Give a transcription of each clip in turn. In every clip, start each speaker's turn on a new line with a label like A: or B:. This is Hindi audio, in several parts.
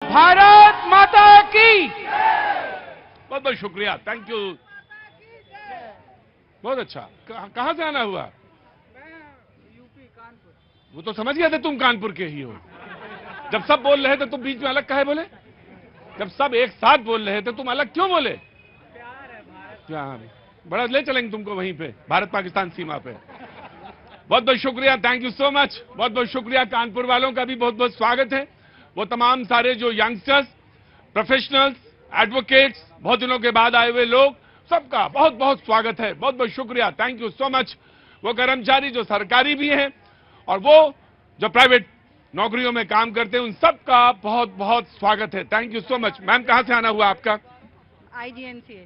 A: भारत माता की बहुत बहुत शुक्रिया, थैंक यू, बहुत अच्छा। कहां से आना हुआ?
B: यूपी कानपुर।
A: वो तो समझ गया था तुम कानपुर के ही हो। जब सब बोल रहे थे तुम बीच में अलग काहे बोले? जब सब एक साथ बोल रहे थे तुम अलग क्यों बोले?
B: प्यार है भारत।
A: प्यार, बड़ा ले चलेंगे तुमको वहीं पे, भारत पाकिस्तान सीमा पे। बहुत बहुत शुक्रिया, थैंक यू सो मच, बहुत बहुत शुक्रिया। कानपुर वालों का भी बहुत बहुत स्वागत है। वो तमाम सारे जो यंगस्टर्स, प्रोफेशनल्स, एडवोकेट्स, बहुत दिनों के बाद आए हुए लोग, सबका बहुत बहुत स्वागत है। बहुत बहुत शुक्रिया, थैंक यू सो मच। वो कर्मचारी जो सरकारी भी हैं और वो जो प्राइवेट नौकरियों में काम करते हैं, उन सबका बहुत बहुत स्वागत है। Thank you so much. Ma'am कहां से आना हुआ आपका?
C: IGNCA,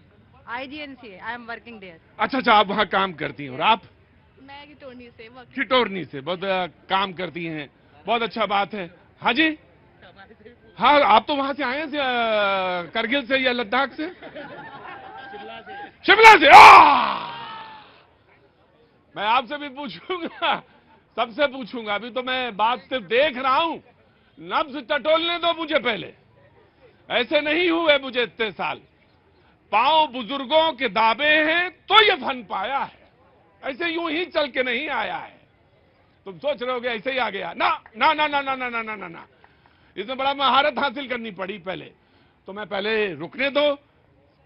C: I am working there.
A: अच्छा, आप वहां काम करती हैं। और आप?
C: मैं किटोरनी से
A: किटोरनी से बहुत काम करती हैं, बहुत अच्छा बात है। हाँ जी, हाँ, आप तो वहां से आए हैं, करगिल से या लद्दाख से? शिमला से। मैं आपसे भी पूछूंगा, सबसे पूछूंगा। अभी तो मैं बात सिर्फ देख रहा हूं, नब्ज टटोलने दो मुझे पहले। ऐसे नहीं हुए मुझे इतने साल। पांव बुजुर्गों के दाबे हैं तो ये फन पाया है, ऐसे यूं ही चल के नहीं आया है। तुम सोच रहे होगे ऐसे ही आ गया। ना ना ना ना ना ना ना ना ना ना, इसमें बड़ा महारत हासिल करनी पड़ी पहले। तो मैं पहले रुकने दो,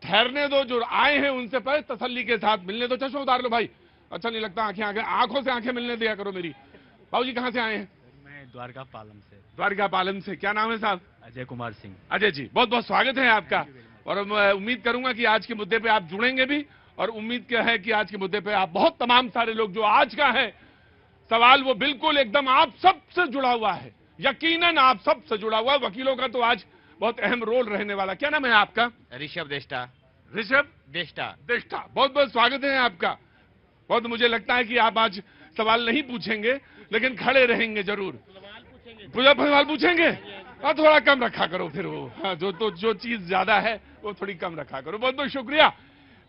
A: ठहरने दो, जो आए हैं उनसे पहले तसल्ली के साथ मिलने दो। चश्मा उतार लो भाई, अच्छा नहीं लगता, आंखों से आंखें मिलने दिया करो मेरी। बाबूजी कहां से आए हैं?
D: मैं द्वारका पालम से।
A: द्वारका पालम से। क्या नाम है साहब?
D: अजय कुमार सिंह।
A: अजय जी, बहुत बहुत स्वागत है आपका। और मैं उम्मीद करूंगा कि आज के मुद्दे पे आप जुड़ेंगे भी, और उम्मीद क्या है कि आज के मुद्दे पे आप बहुत तमाम सारे लोग, जो आज का है सवाल, वो बिल्कुल एकदम आप सबसे जुड़ा हुआ है, यकीनन आप सबसे जुड़ा हुआ है। वकीलों का तो आज बहुत अहम रोल रहने वाला। क्या नाम है आपका?
E: ऋषभ देष्टा।
A: ऋषभ
E: देष्टा।
A: देष्टा, बहुत बहुत स्वागत है आपका। बहुत मुझे लगता है कि आप आज सवाल नहीं पूछेंगे, लेकिन खड़े रहेंगे जरूर। सवाल पूछेंगे? हाँ, थोड़ा कम रखा करो फिर वो, हाँ, जो चीज ज्यादा है वो थोड़ी कम रखा करो। बहुत बहुत शुक्रिया,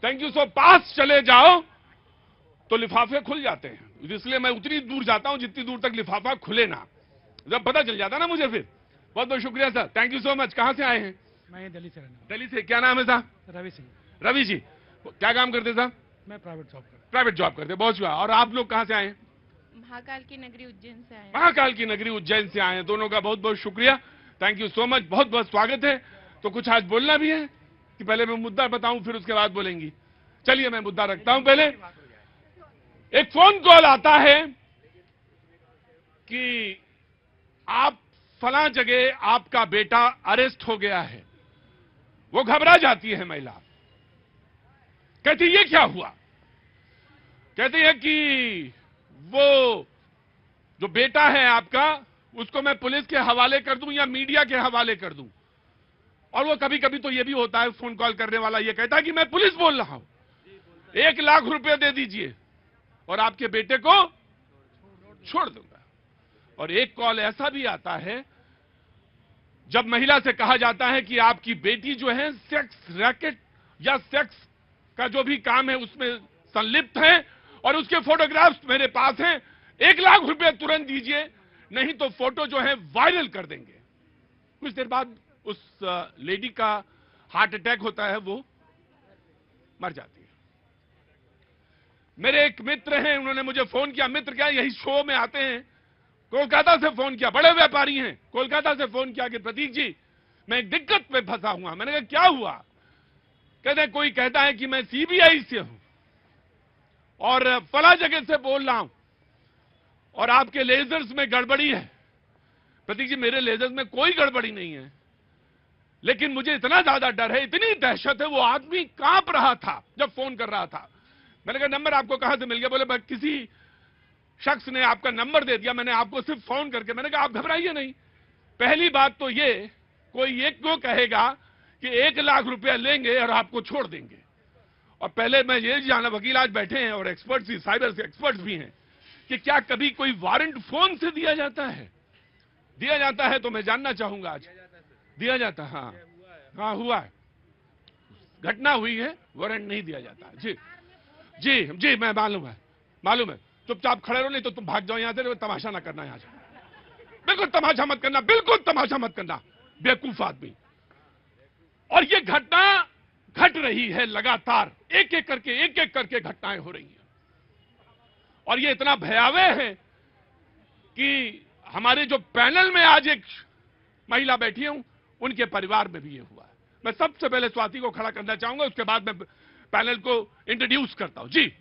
A: थैंक यू। सो पास चले जाओ तो लिफाफे खुल जाते हैं, इसलिए मैं उतनी दूर जाता हूं जितनी दूर तक लिफाफा खुले ना, जब पता चल जाता ना मुझे फिर। बहुत बहुत शुक्रिया sir, thank you so much. कहां से आए हैं?
B: मैं दिल्ली से रहने
A: दिल्ली से। क्या नाम है साहब?
B: रवि सिंह।
A: रवि जी, क्या काम करते साहब?
B: मैं प्राइवेट जॉब करता
A: प्राइवेट जॉब करते। बहुत शुक्रिया। और आप लोग कहां से आए हैं?
C: महाकाल की नगरी उज्जैन से आए।
A: महाकाल की नगरी उज्जैन से आए हैं। दोनों का बहुत बहुत शुक्रिया, थैंक यू सो मच, बहुत बहुत स्वागत है। तो कुछ आज बोलना भी है कि पहले मैं मुद्दा बताऊं फिर उसके बाद बोलेंगी? चलिए मैं मुद्दा रखता हूं पहले। एक फोन कॉल आता है कि आप फलां जगह आपका बेटा अरेस्ट हो गया है। वो घबरा जाती है महिला, कहती ये क्या हुआ? कहती है कि वो जो बेटा है आपका, उसको मैं पुलिस के हवाले कर दूं या मीडिया के हवाले कर दूं। और वो कभी कभी तो ये भी होता है, फोन कॉल करने वाला ये कहता है कि मैं पुलिस बोल रहा हूं, 1 लाख रुपए दे दीजिए और आपके बेटे को छोड़ दूंगा। और एक कॉल ऐसा भी आता है जब महिला से कहा जाता है कि आपकी बेटी जो है सेक्स रैकेट या सेक्स का जो भी काम है उसमें संलिप्त है और उसके फोटोग्राफ्स मेरे पास हैं, 1 लाख रुपए तुरंत दीजिए, नहीं तो फोटो जो है वायरल कर देंगे। कुछ देर बाद उस लेडी का हार्ट अटैक होता है, वो मर जाती है। मेरे एक मित्र हैं, उन्होंने मुझे फोन किया, मित्र क्या यही शो में आते हैं, कोलकाता से फोन किया, बड़े व्यापारी हैं, कोलकाता से फोन किया कि प्रतीक जी मैं एक दिक्कत में फंसा हुआ। मैंने कहा क्या हुआ? कहते हैं कोई कहता है कि मैं सीबीआई से हूं और फला जगह से बोल रहा हूं और आपके लेजर्स में गड़बड़ी है। प्रतीक जी मेरे लेजर्स में कोई गड़बड़ी नहीं है, लेकिन मुझे इतना ज्यादा डर है, इतनी दहशत है। वो आदमी कांप रहा था जब फोन कर रहा था। मैंने कहा नंबर आपको कहां से मिल गया? बोले किसी शख्स ने आपका नंबर दे दिया, मैंने आपको सिर्फ फोन करके। मैंने कहा आप घबराइए नहीं। पहली बात तो ये, कोई एक को कहेगा कि 1 लाख रुपया लेंगे और आपको छोड़ देंगे। और पहले मैं ये जाना, वकील आज बैठे हैं और एक्सपर्ट्स भी, साइबर से एक्सपर्ट्स भी हैं, कि क्या कभी कोई वारंट फोन से दिया जाता है? दिया जाता है तो मैं जानना चाहूंगा आज। दिया जाता? हाँ हाँ, हुआ है, घटना हुई है, वारंट नहीं दिया जाता। जी जी जी, मैं मालूम है। चुपचाप खड़े रहो, नहीं तो तुम भाग जाओ यहां से। तमाशा ना करना यहां से, बिल्कुल तमाशा मत करना, बिल्कुल तमाशा मत करना। बेवकूफ आदमी। और ये घटना घट रही है लगातार, एक एक करके घटनाएं हो रही हैं। और ये इतना भयावह है कि हमारे जो पैनल में आज एक महिला बैठी हूं, उनके परिवार में भी ये हुआ है। मैं सबसे पहले स्वाति को खड़ा करना चाहूंगा, उसके बाद मैं पैनल को इंट्रोड्यूस करता हूं। जी,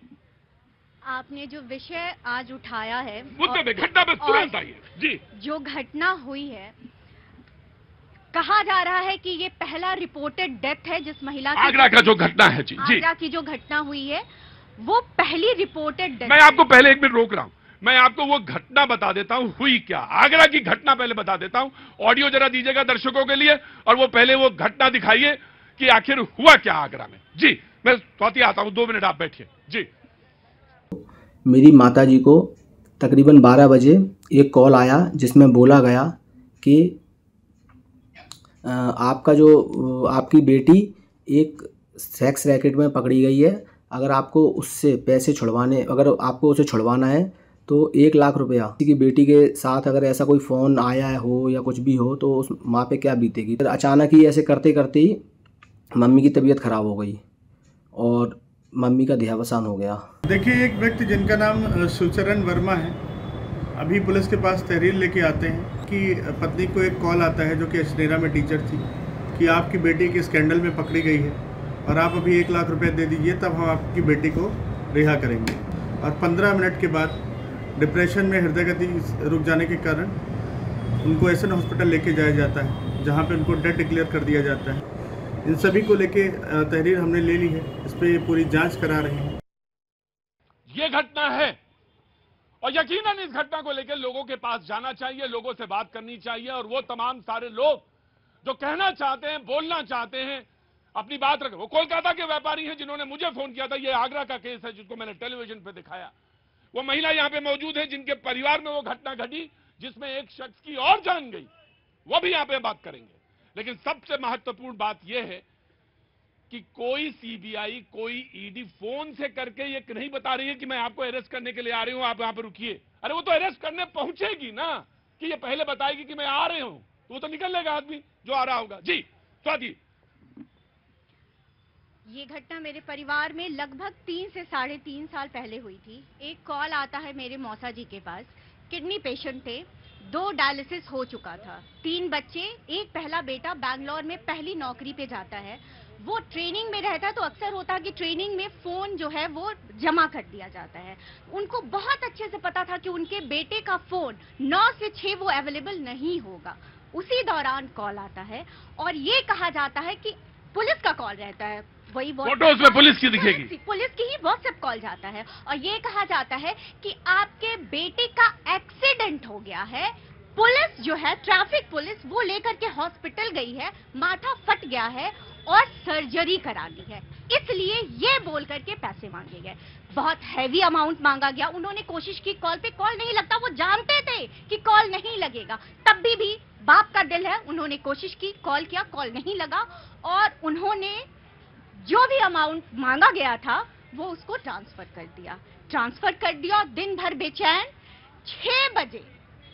E: आपने जो विषय आज उठाया है,
A: मुद्दे में घटना में तुरंत आइए। जी,
E: जो घटना हुई है, कहा जा रहा है कि ये पहला रिपोर्टेड डेथ है जिस महिला की,
A: आगरा का जो घटना है। जी जी,
E: आगरा की जो घटना हुई है वो पहली रिपोर्टेड डेथ।
A: मैं आपको पहले एक मिनट रोक रहा हूं, मैं आपको वो घटना बता देता हूं हुई क्या। आगरा की घटना पहले बता देता हूं, ऑडियो जरा दीजिएगा दर्शकों के लिए, और वो पहले वो घटना दिखाइए कि आखिर हुआ क्या आगरा में। जी, मैं स्वाति आता हूं, 2 मिनट आप बैठिए। जी,
F: मेरी माताजी को तकरीबन 12 बजे एक कॉल आया जिसमें बोला गया कि आपकी बेटी एक सेक्स रैकेट में पकड़ी गई है, अगर आपको उसे छुड़वाना है तो 1 लाख रुपया। किसी की बेटी के साथ अगर ऐसा कोई फ़ोन आया हो या कुछ भी हो तो उस माँ पे क्या बीतेगी। फिर अचानक ही ऐसे करते करते ही मम्मी की तबीयत ख़राब हो गई और मम्मी का देहावसान हो गया।
G: देखिए, एक व्यक्ति जिनका नाम शिवचरण वर्मा है, अभी पुलिस के पास तहरीर लेके आते हैं कि पत्नी को एक कॉल आता है जो कि अशनेरा में टीचर थी कि आपकी बेटी की स्कैंडल में पकड़ी गई है और आप अभी 1 लाख रुपए दे दीजिए, तब हम आपकी बेटी को रिहा करेंगे। और 15 मिनट के बाद डिप्रेशन में हृदय गति रुक जाने के कारण उनको एसएन हॉस्पिटल लेके जाया जाता है, जहाँ पे उनको डेथ डिक्लेयर कर दिया जाता है। इन सभी को लेके तहरीर हमने ले ली है, इस पर पूरी जांच करा रहे हैं।
A: ये घटना है और यकीनन इस घटना को लेकर लोगों के पास जाना चाहिए, लोगों से बात करनी चाहिए, और वो तमाम सारे लोग जो कहना चाहते हैं, बोलना चाहते हैं, अपनी बात रखें। वो कोलकाता के व्यापारी हैं जिन्होंने मुझे फोन किया था, ये आगरा का केस है जिसको मैंने टेलीविजन पे दिखाया। वो महिला यहां पे मौजूद है जिनके परिवार में वो घटना घटी जिसमें एक शख्स की और जान गई, वो भी यहां पे बात करेंगे। लेकिन सबसे महत्वपूर्ण बात यह है कि कोई सीबीआई, कोई ईडी फोन से करके ये नहीं बता रही है कि मैं आपको अरेस्ट करने के लिए आ रही हूं, आप यहां पर रुकिए। अरे वो तो अरेस्ट करने पहुंचेगी ना, कि ये पहले बताएगी कि मैं आ रही हूं, तो वो तो निकल लेगा आदमी जो आ रहा होगा। जी स्वाति।
E: ये घटना मेरे परिवार में लगभग 3 से 3.5 साल पहले हुई थी। एक कॉल आता है मेरे मौसा जी के पास, किडनी पेशेंट थे, 2 डायलिसिस हो चुका था, 3 बच्चे, एक पहला बेटा बैंगलोर में पहली नौकरी पे जाता है, वो ट्रेनिंग में रहता है, तो अक्सर होता है कि ट्रेनिंग में फोन जो है वो जमा कर दिया जाता है। उनको बहुत अच्छे से पता था कि उनके बेटे का फोन 9 से 6 वो अवेलेबल नहीं होगा। उसी दौरान कॉल आता है और ये कहा जाता है कि पुलिस का कॉल रहता है, वही
A: फोटो उसमें पुलिस की दिखेगी,
E: पुलिस की ही व्हाट्सएप कॉल जाता है और ये कहा जाता है कि आपके बेटे का एक्सीडेंट हो गया है। पुलिस जो है, ट्रैफिक पुलिस, वो लेकर के हॉस्पिटल गई है, माथा फट गया है और सर्जरी करानी है, इसलिए ये बोल करके पैसे मांगे गए। बहुत हैवी अमाउंट मांगा गया। उन्होंने कोशिश की, कॉल पे कॉल नहीं लगता, वो जानते थे कि कॉल नहीं लगेगा, तब भी बाप का दिल है, उन्होंने कोशिश की, कॉल किया, कॉल नहीं लगा और उन्होंने जो भी अमाउंट मांगा गया था वो उसको ट्रांसफर कर दिया। दिन भर बेचैन। 6 बजे,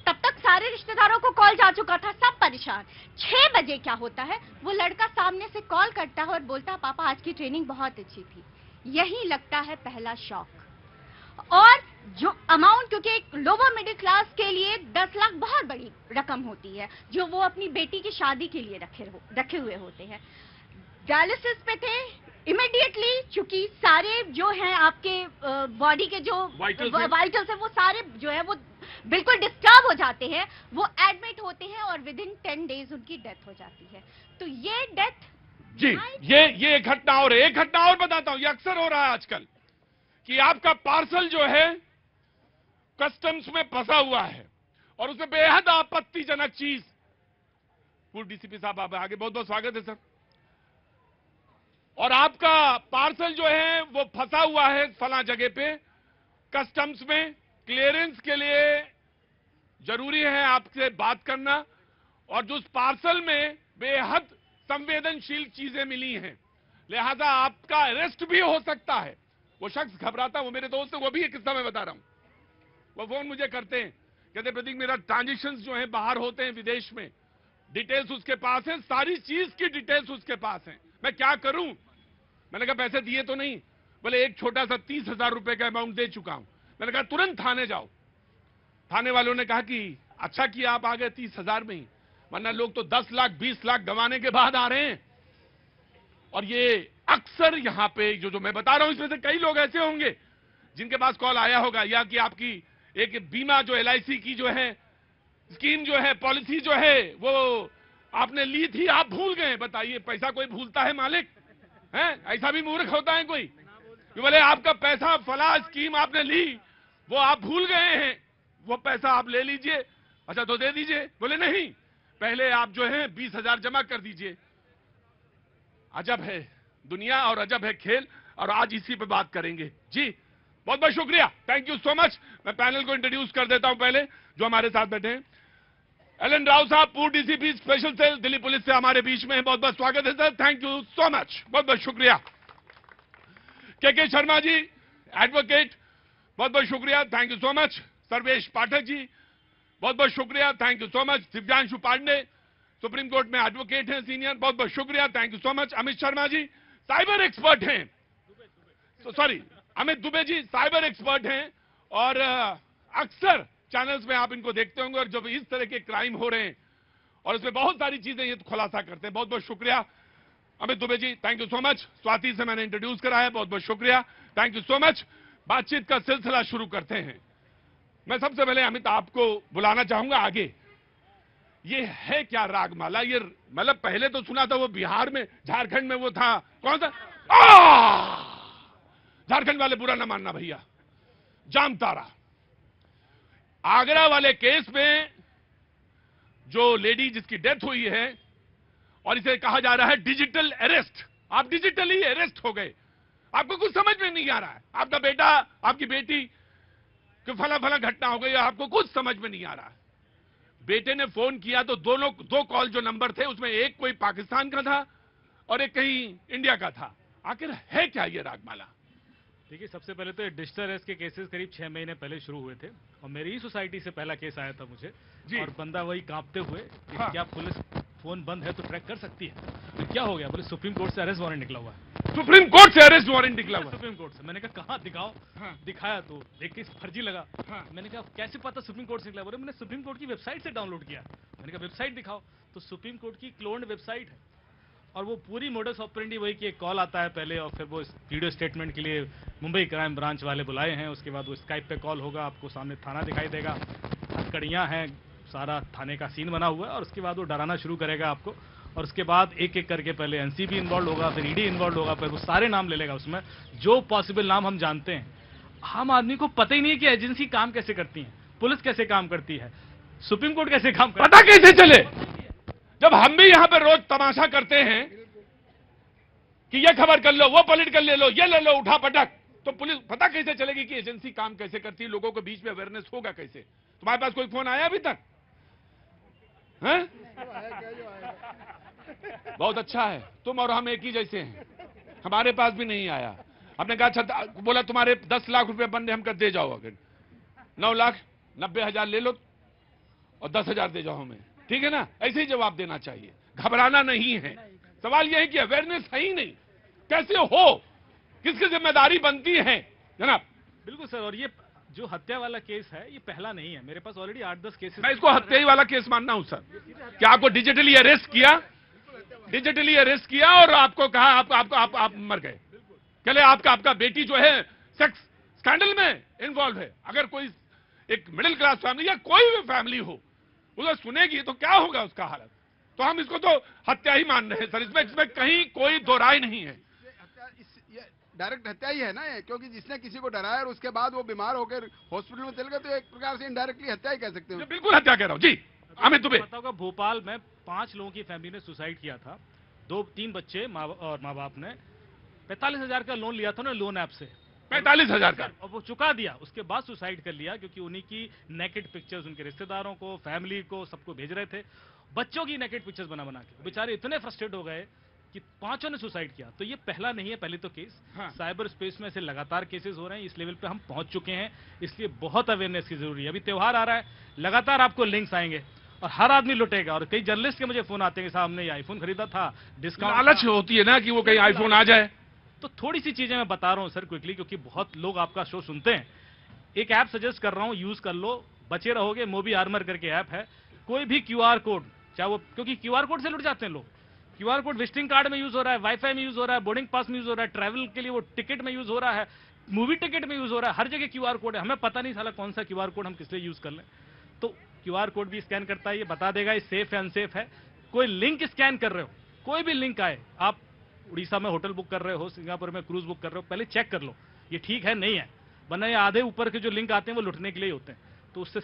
E: तब तक सारे रिश्तेदारों को कॉल जा चुका था, सब परेशान। 6 बजे क्या होता है, वो लड़का सामने से कॉल करता है और बोलता है, पापा आज की ट्रेनिंग बहुत अच्छी थी। यही लगता है पहला शॉक। और जो अमाउंट, क्योंकि एक लोअर मिडिल क्लास के लिए 10 लाख बहुत बड़ी रकम होती है जो वो अपनी बेटी की शादी के लिए रखे हुए होते हैं। डायलिसिस पे थे, इमीडिएटली चूंकि सारे जो हैं आपके बॉडी के जो वाइटल्स है वो सारे जो है वो बिल्कुल डिस्टर्ब हो जाते हैं, वो एडमिट होते हैं और विद इन 10 डेज उनकी डेथ हो जाती है। तो ये डेथ
A: जी, ये घटना, और एक घटना और बताता हूं, ये अक्सर हो रहा है आजकल कि आपका पार्सल जो है कस्टम्स में फंसा हुआ है और उसमें बेहद आपत्तिजनक चीज। पूर्व डीसीपी साहब आप आगे, बहुत बहुत स्वागत है सर। और आपका पार्सल जो है वो फंसा हुआ है फला जगह पे कस्टम्स में, क्लियरेंस के लिए जरूरी है आपसे बात करना, और जो उस पार्सल में बेहद संवेदनशील चीजें मिली हैं, लिहाजा आपका अरेस्ट भी हो सकता है। वो शख्स घबराता, वो मेरे दोस्त है, वो भी एक किस्सा मैं बता रहा हूं, वो फोन मुझे करते हैं, कहते प्रतीक मेरा ट्रांजेक्शंस जो है बाहर होते हैं विदेश में, डिटेल्स उसके पास है, सारी चीज की डिटेल्स उसके पास है। मैं क्या करूं? मैंने कहा पैसे दिए तो नहीं? बोले एक छोटा सा 30,000 रुपए का अमाउंट दे चुका हूं। मैंने कहा तुरंत थाने जाओ। थाने वालों ने कहा कि अच्छा किया आप आ गए 30,000 में ही, वरना लोग तो 10 लाख 20 लाख गंवाने के बाद आ रहे हैं। और ये अक्सर यहां पे जो मैं बता रहा हूं, इसमें से कई लोग ऐसे होंगे जिनके पास कॉल आया होगा, या कि आपकी एक बीमा जो LIC की जो है स्कीम जो है, पॉलिसी जो है, वो आपने ली थी, आप भूल गए। बताइए, पैसा कोई भूलता है मालिक? है ऐसा भी मूर्ख होता है कोई? बोले आपका पैसा फला स्कीम आपने ली, वो आप भूल गए हैं, वो पैसा आप ले लीजिए। अच्छा तो दे दीजिए। बोले नहीं, पहले आप जो है 20,000 जमा कर दीजिए। अजब है दुनिया और अजब है खेल, और आज इसी पे बात करेंगे। जी बहुत बहुत शुक्रिया, थैंक यू सो मच। मैं पैनल को इंट्रोड्यूस कर देता हूं पहले जो हमारे साथ बैठे हैं। एलन राव साहब, पूर्व DCP special cell Delhi police से हमारे बीच में है। बहुत बहुत स्वागत है sir, thank you so much, बहुत बहुत शुक्रिया। के शर्मा जी, एडवोकेट, बहुत बहुत शुक्रिया, thank you so much. Sarvesh Pathak ji, बहुत बहुत शुक्रिया, thank you so much. Divyanshu Pandey, supreme court में एडवोकेट हैं सीनियर, बहुत बहुत शुक्रिया, thank you so much. Amit Sharma ji, cyber expert हैं, sorry Amit Dubey ji cyber expert हैं, और अक्सर चैनल्स में आप इनको देखते होंगे, और जब इस तरह के क्राइम हो रहे हैं और उसमें बहुत सारी चीजें ये खुलासा करते हैं। बहुत बहुत शुक्रिया Amit Dubey ji, thank you so much. Swati से मैंने इंट्रोड्यूस कराया, बहुत बहुत शुक्रिया, थैंक यू सो मच। बातचीत का सिलसिला शुरू करते हैं। मैं सबसे पहले अमित आपको बुलाना चाहूंगा आगे। ये है क्या रागमाला? ये मतलब पहले तो सुना था वो बिहार में, झारखंड में वो था, कौन सा? झारखंड वाले बुरा ना मानना भैया, जामतारा आगरा वाले केस में जो लेडी जिसकी डेथ हुई है, और इसे कहा जा रहा है डिजिटल अरेस्ट। आप डिजिटली अरेस्ट हो गए, आपको कुछ समझ में नहीं आ रहा है। आपका बेटा, आपकी बेटी कि फला फला घटना हो गई, आपको कुछ समझ में नहीं आ रहा है। बेटे ने फोन किया तो दो कॉल जो नंबर थे उसमें एक कोई पाकिस्तान का था और एक कहीं इंडिया का था। आखिर है क्या ये रागमाला?
B: देखिए, सबसे पहले तो डिजिटल अरेस्ट के केसेस करीब 6 महीने पहले शुरू हुए थे, और मेरी ही सोसाइटी से पहला केस आया था मुझे
A: जी।
B: और बंदा वही कांपते हुए कि
A: हाँ।
B: क्या पुलिस फोन बंद है तो ट्रैक कर सकती है? तो क्या हो गया? बोले सुप्रीम कोर्ट से अरेस्ट वारंट निकला हुआ है।
A: सुप्रीम कोर्ट से अरेस्ट वारंट निकला हुआ है?
B: सुप्रीम कोर्ट से। मैंने कहा कहाँ दिखाओ।
A: हाँ।
B: दिखाया तो देख के फर्जी लगा।
A: हाँ।
B: मैंने कहा कैसे पता सुप्रीम कोर्ट से निकला? बोले मैंने सुप्रीम कोर्ट की वेबसाइट से डाउनलोड किया। मैंने कहा वेबसाइट दिखाओ, तो सुप्रीम कोर्ट की क्लोन्ड वेबसाइट है, और वो पूरी मोडस ऑपरेंडी वही कि एक कॉल आता है पहले, और फिर वो वीडियो स्टेटमेंट के लिए मुंबई क्राइम ब्रांच वाले बुलाए हैं। उसके बाद वो स्काइप पे कॉल होगा, आपको सामने थाना दिखाई देगा, हथकड़ियाँ हैं, सारा थाने का सीन बना हुआ है, और उसके बाद वो डराना शुरू करेगा आपको, और उसके बाद एक एक करके पहले NCB इन्वॉल्व होगा, फिर ED इन्वॉल्व होगा, फिर वो सारे नाम ले लेगा उसमें, जो पॉसिबल नाम हम जानते हैं। आम आदमी को पता ही नहीं है कि एजेंसी काम कैसे करती है, पुलिस कैसे काम करती है, सुप्रीम कोर्ट कैसे काम करती है,
A: पता कैसे चले? जब हम भी यहां पर रोज तमाशा करते हैं कि ये खबर कर लो, वो पॉलिटिकल ले लो, ये ले लो, उठा पटक, तो पुलिस पता कैसे चलेगी कि एजेंसी काम कैसे करती है? लोगों के बीच में अवेयरनेस होगा कैसे? तुम्हारे पास कोई फोन आया अभी तक? हैं? बहुत अच्छा है, तुम और हम एक ही जैसे हैं, हमारे पास भी नहीं आया। हमने कहा अच्छा, बोला तुम्हारे 10 लाख रुपए बनने, हम कर दे जाओ, अगर 9,90,000 ले लो और 10,000 दे जाओ हमें, ठीक है ना? ऐसे ही जवाब देना चाहिए, घबराना नहीं है। सवाल यह है कि अवेयरनेस है ही नहीं, कैसे हो, किसकी जिम्मेदारी बनती है जनाब?
B: बिल्कुल सर। और ये जो हत्या वाला केस है ये पहला नहीं है, मेरे पास ऑलरेडी 8-10 केसेस।
A: मैं इसको हत्या ही वाला केस मानना हूं सर। क्या आपको डिजिटली अरेस्ट किया और आपको कहा आप मर गए? चले आपका बेटी जो है सेक्स स्कैंडल में इन्वॉल्व है। अगर कोई एक मिडिल क्लास फैमिली या कोई भी फैमिली हो उसे सुनेगी तो क्या होगा उसका हालत? तो हम इसको तो हत्या ही मान रहे हैं सर, इसमें कहीं कोई दो राय नहीं है।
H: डायरेक्ट हत्या ही है ना ये, क्योंकि जिसने किसी को डराया और उसके बाद वो बीमार होकर हॉस्पिटल में चल गए, तो एक प्रकार से इनडायरेक्टली हत्या ही कह सकते हैं।
A: बिल्कुल हत्या कह रहा हूं जी। अमित दुबे,
B: बताऊंगा, भोपाल में 5 लोगों की फैमिली ने सुसाइड किया था। 2-3 बच्चे और माँ बाप ने 45,000 का लोन लिया था ना, लोन ऐप से
A: 45,000 का,
B: और वो चुका दिया। उसके बाद सुसाइड कर लिया, क्योंकि उन्हीं की नेकेड पिक्चर्स उनके रिश्तेदारों को, फैमिली को, सबको भेज रहे थे, बच्चों की नेकेड पिक्चर्स बना के। बेचारे इतने फ्रस्ट्रेट हो गए कि 5 ने सुसाइड किया। तो ये पहला नहीं है, पहले तो केस।
A: हाँ।
B: साइबर स्पेस में ऐसे लगातार केसेस हो रहे हैं, इस लेवल पे हम पहुंच चुके हैं, इसलिए बहुत अवेयरनेस की जरूरी है। अभी त्योहार आ रहा है, लगातार आपको लिंक्स आएंगे, और हर आदमी लुटेगा। और कई जर्नलिस्ट के मुझे फोन आते हैं कि साहब हमने ये आईफोन खरीदा था, डिस्काउंट
A: लालच होती है ना कि वो कहीं आईफोन आ जाए।
B: तो थोड़ी सी चीजें मैं बता रहा हूं सर क्विकली, क्योंकि बहुत लोग आपका शो सुनते हैं। एक ऐप सजेस्ट कर रहा हूं, यूज कर लो, बचे रहोगे। मोबी आर्मर करके ऐप है। कोई भी क्यूआर कोड, चाहे वो, क्योंकि क्यूआर कोड से लुट जाते हैं लोग। क्यूआर कोड विजिटिंग कार्ड में यूज हो रहा है, वाईफाई में यूज हो रहा है, बोर्डिंग पास में यूज हो रहा है, ट्रैवल के लिए वो टिकट में यूज हो रहा है, मूवी टिकट में यूज हो रहा है, हर जगह क्यूआर कोड है। हमें पता नहीं साला कौन सा क्यूआर कोड हम किस लिए यूज कर लें। तो क्यूआर कोड भी स्कैन करता है, ये बता देगा ये सेफ है अनसेफ है। कोई लिंक स्कैन कर रहे हो, कोई भी लिंक आए, आप उड़ीसा में होटल बुक कर रहे हो, सिंगापुर में क्रूज बुक कर रहे हो, पहले चेक कर लो ये ठीक है नहीं है, वरना ये आधे ऊपर के जो लिंक आते हैं वो लुटने के लिए होते हैं। तो उससे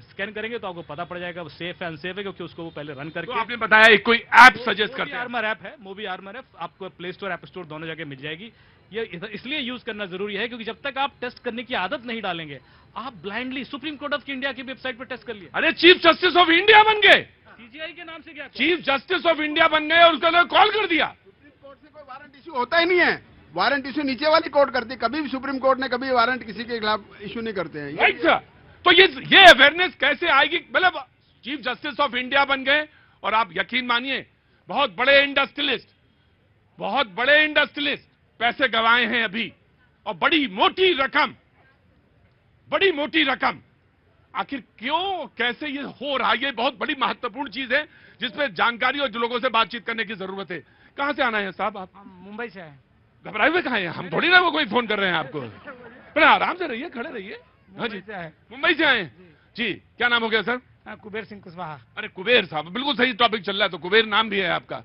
B: स्कैन करेंगे तो आपको पता पड़ जाएगा वो सेफ है अनसेफ है, क्योंकि उसको वो पहले रन करके।
A: तो आपने बताया एक कोई ऐप सजेस्ट करते हैं।
B: आर्मर ऐप है, मोबी आर्मर ऐप, आपको प्ले स्टोर ऐप स्टोर दोनों जगह मिल जाएगी। ये इसलिए यूज करना जरूरी है क्योंकि जब तक आप टेस्ट करने की आदत नहीं डालेंगे, आप blindly supreme court of India की वेबसाइट पर टेस्ट कर लिए।
A: अरे चीफ जस्टिस ऑफ इंडिया बन गए,
B: सीजीआई के नाम से क्या
A: चीफ जस्टिस ऑफ इंडिया बन गए और उसको कॉल कर दिया।
H: सुप्रीम कोर्ट से कोई वारंट इशू होता ही नहीं है, वारंट इशू नीचे वाली कोर्ट करती है। कभी भी सुप्रीम कोर्ट ने कभी वारंट किसी के खिलाफ इशू नहीं करते हैं।
A: Right sir. तो ये अवेयरनेस कैसे आएगी? मतलब चीफ जस्टिस ऑफ इंडिया बन गए और आप यकीन मानिए बहुत बड़े इंडस्ट्रियलिस्ट पैसे गंवाए हैं अभी, और बड़ी मोटी रकम। आखिर क्यों, कैसे ये हो रहा है? ये बहुत बड़ी महत्वपूर्ण चीज है जिसमें जानकारी और लोगों से बातचीत करने की जरूरत है। कहां से आना है साहब आप?
B: हम मुंबई से आए।
A: घबराए हुए कहां हैं? हम थोड़ी ना वो कोई फोन कर रहे हैं आपको। बड़ा आराम से रहिए, खड़े रहिए। हाँ जी, मुंबई से आए जी। क्या नाम हो गया सर?
B: कुबेर सिंह कुशवाहा।
A: अरे कुबेर साहब, बिल्कुल सही टॉपिक चल रहा है, तो कुबेर नाम भी है आपका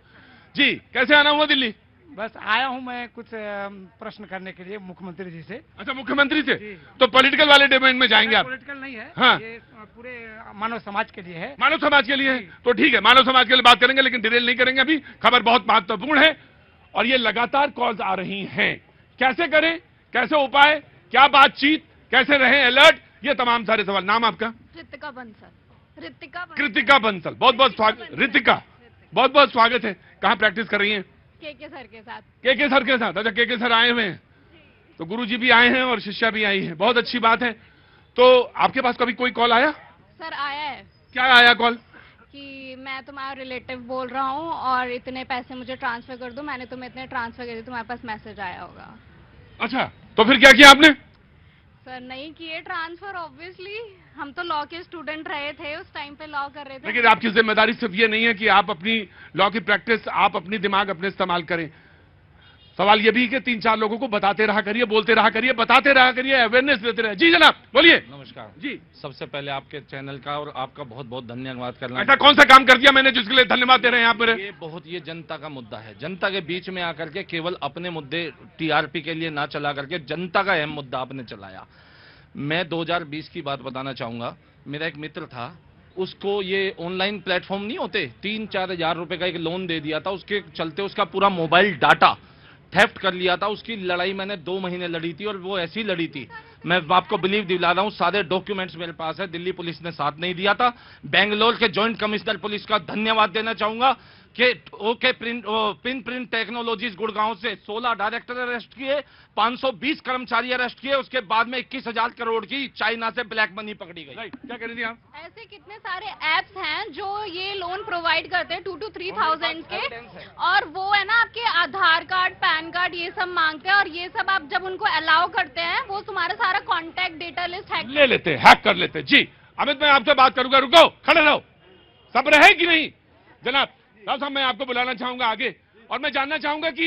A: जी। कैसे आना हुआ दिल्ली?
I: बस आया हूं मैं कुछ प्रश्न करने के लिए मुख्यमंत्री जी से।
A: अच्छा, मुख्यमंत्री से। तो पॉलिटिकल वाले डोमेन में जाएंगे आप?
I: पॉलिटिकल नहीं है,
A: हाँ।
I: ये पूरे मानव समाज के लिए है।
A: मानव समाज के लिए है तो ठीक है, मानव समाज के लिए बात करेंगे, लेकिन डिटेल नहीं करेंगे अभी। खबर बहुत महत्वपूर्ण है और ये लगातार कॉल्स आ रही हैं। कैसे करें, कैसे उपाय, क्या बातचीत, कैसे रहें अलर्ट, ये तमाम सारे सवाल। नाम आपका?
E: कृतिका बंसल।
A: कृतिका बंसल, बहुत बहुत स्वागत। रितिका, बहुत बहुत स्वागत है। कहाँ प्रैक्टिस कर रही हैं?
E: के सर के साथ।
A: के सर के साथ। अच्छा, के सर आए हुए हैं, तो गुरुजी भी आए हैं और शिष्या भी आई है, बहुत अच्छी बात है। तो आपके पास कभी कोई कॉल आया?
E: सर आया है।
A: क्या आया कॉल?
E: कि मैं तुम्हारा रिलेटिव बोल रहा हूँ और इतने पैसे मुझे ट्रांसफर कर दो, मैंने तुम्हें इतने ट्रांसफर कर दिए, तुम्हारे पास मैसेज आया होगा।
A: अच्छा, तो फिर क्या किया आपने?
E: सर नहीं किए ट्रांसफर, ऑब्वियसली हम तो लॉ के स्टूडेंट रहे थे, उस टाइम पे लॉ कर रहे थे।
A: लेकिन आपकी जिम्मेदारी सिर्फ ये नहीं है कि आप अपनी लॉ की प्रैक्टिस, आप अपनी दिमाग अपने इस्तेमाल करें। सवाल ये भी कि 3-4 लोगों को बताते रहा करिए, बोलते रहा करिए, बताते रहा करिए, अवेयरनेस देते रहे। जी जनाब, बोलिए।
J: नमस्कार
A: जी।
J: सबसे पहले आपके चैनल का और आपका बहुत बहुत धन्यवाद करना।
A: ऐसा कौन सा काम कर दिया मैंने जिसके लिए धन्यवाद दे रहे हैं आप मेरे?
J: ये जनता का मुद्दा है। जनता के बीच में आकर के केवल अपने मुद्दे टीआरपी के लिए ना चला करके जनता का अहम मुद्दा आपने चलाया। मैं 2020 की बात बताना चाहूंगा। मेरा एक मित्र था, उसको ये ऑनलाइन प्लेटफॉर्म नहीं होते, 3-4 हजार रुपए का एक लोन दे दिया था, उसके चलते उसका पूरा मोबाइल डाटा थेफ्ट कर लिया था। उसकी लड़ाई मैंने 2 महीने लड़ी थी और वो ऐसी लड़ी थी, मैं आपको बिलीव दिला रहा हूं, सारे डॉक्यूमेंट्स मेरे पास है। दिल्ली पुलिस ने साथ नहीं दिया था। बेंगलोर के जॉइंट कमिश्नर पुलिस का धन्यवाद देना चाहूंगा कि ओके प्रिंट टेक्नोलॉजीज गुड़गांव से 16 डायरेक्टर अरेस्ट किए, 520 कर्मचारी अरेस्ट किए, उसके बाद में 21,000 करोड़ की चाइना से ब्लैक मनी पकड़ी गई।
A: क्या कह रही थी आप?
E: ऐसे कितने सारे एप्स हैं जो ये लोन प्रोवाइड करते हैं 2 to 3,000 के, और वो है ना आपके आधार कार्ड, पैन कार्ड ये सब मांगते हैं, और ये सब आप जब उनको अलाउ करते हैं वो तुम्हारा सारा कॉन्टैक्ट डेटा लिस्ट हैक
A: ले लेते, हैक कर लेते। जी अमित, मैं आपसे बात करूंगा, रुको, खड़े रहो, सब्र है कि नहीं? जनाब साहब, मैं आपको बुलाना चाहूंगा आगे, और मैं जानना चाहूंगा कि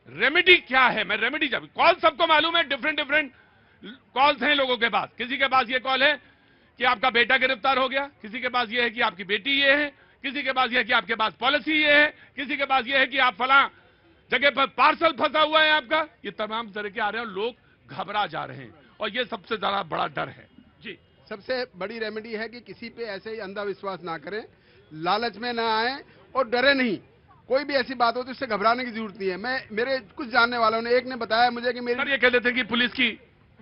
A: रेमेडी क्या है। मैं रेमेडी जब कॉल सबको मालूम है, डिफरेंट कॉल्स हैं लोगों के पास। किसी के पास ये कॉल है कि आपका बेटा गिरफ्तार हो गया, किसी के पास ये है कि आपकी बेटी ये है, किसी के पास ये है कि आपके पास पॉलिसी ये है, किसी के पास ये है कि आप फलां जगह पर पार्सल फंसा हुआ है आपका। ये तमाम तरह के आ रहे हैं, लोग घबरा जा रहे हैं, और ये सबसे ज्यादा बड़ा डर है। जी,
H: सबसे बड़ी रेमेडी है कि किसी पे ऐसे ही अंधाविश्वास ना करें, लालच में ना आए और डरे नहीं। कोई भी ऐसी बात हो तो उससे घबराने की जरूरत नहीं है। मेरे कुछ जानने वालों ने, एक ने बताया मुझे कि मेरी,
A: ये कह देते हैं कि पुलिस की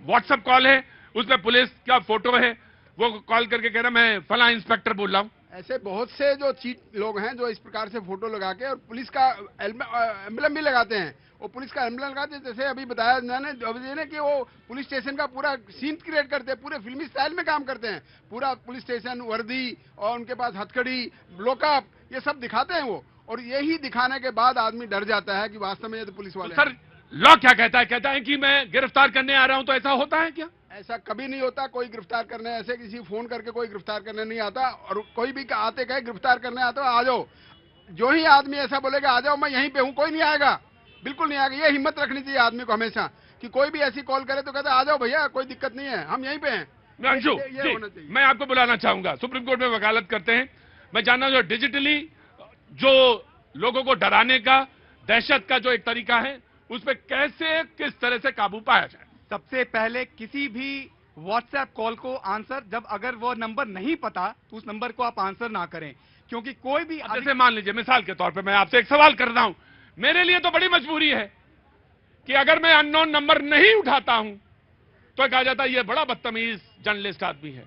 A: व्हाट्सएप कॉल है, उसमें पुलिस का फोटो है, वो कॉल करके कह रहा मैं फला इंस्पेक्टर बोल रहा हूं।
H: ऐसे बहुत से जो चीट लोग हैं जो इस प्रकार से फोटो लगा के और पुलिस का एम्बलम भी लगाते हैं, वो पुलिस का एम्बलम लगाते हैं। जैसे अभी बताया मैंने कि वो पुलिस स्टेशन का पूरा सीन क्रिएट करते हैं, पूरे फिल्मी स्टाइल में काम करते हैं, पूरा पुलिस स्टेशन वर्दी और उनके पास हथकड़ी लॉकअप ये सब दिखाते हैं वो, और यही दिखाने के बाद आदमी डर जाता है कि वास्तव में ये तो पुलिस वाले।
A: सर लॉ क्या कहता है? कहता है कि मैं गिरफ्तार करने आ रहा हूं, तो ऐसा होता है क्या?
H: ऐसा कभी नहीं होता, कोई गिरफ्तार करने ऐसे किसी फोन करके कोई गिरफ्तार करने नहीं आता, और कोई भी आते कहे गिरफ्तार करने आता आ जाओ, जो ही आदमी ऐसा बोलेगा आ जाओ मैं यहीं पे हूं, कोई नहीं आएगा, बिल्कुल नहीं आएगा। ये हिम्मत रखनी चाहिए आदमी को हमेशा कि कोई भी ऐसी कॉल करे तो कहता आ जाओ भैया कोई दिक्कत नहीं है, हम यहीं पे हैं।
A: अंशु जी, मैं आपको बुलाना चाहूंगा, सुप्रीम कोर्ट में वकालत करते हैं, मैं जानना जो डिजिटली जो लोगों को डराने का, दहशत का जो एक तरीका है, उस पर कैसे किस तरह से काबू पाया जाए।
I: सबसे पहले किसी भी व्हाट्सएप कॉल को आंसर, जब अगर वो नंबर नहीं पता तो उस नंबर को आप आंसर ना करें, क्योंकि कोई भी
A: जैसे मान लीजिए मिसाल के तौर पे मैं आपसे एक सवाल कर रहा हूं, मेरे लिए तो बड़ी मजबूरी है कि अगर मैं अननोन नंबर नहीं उठाता हूं तो कहा जाता है ये बड़ा बदतमीज जर्नलिस्ट आदमी है,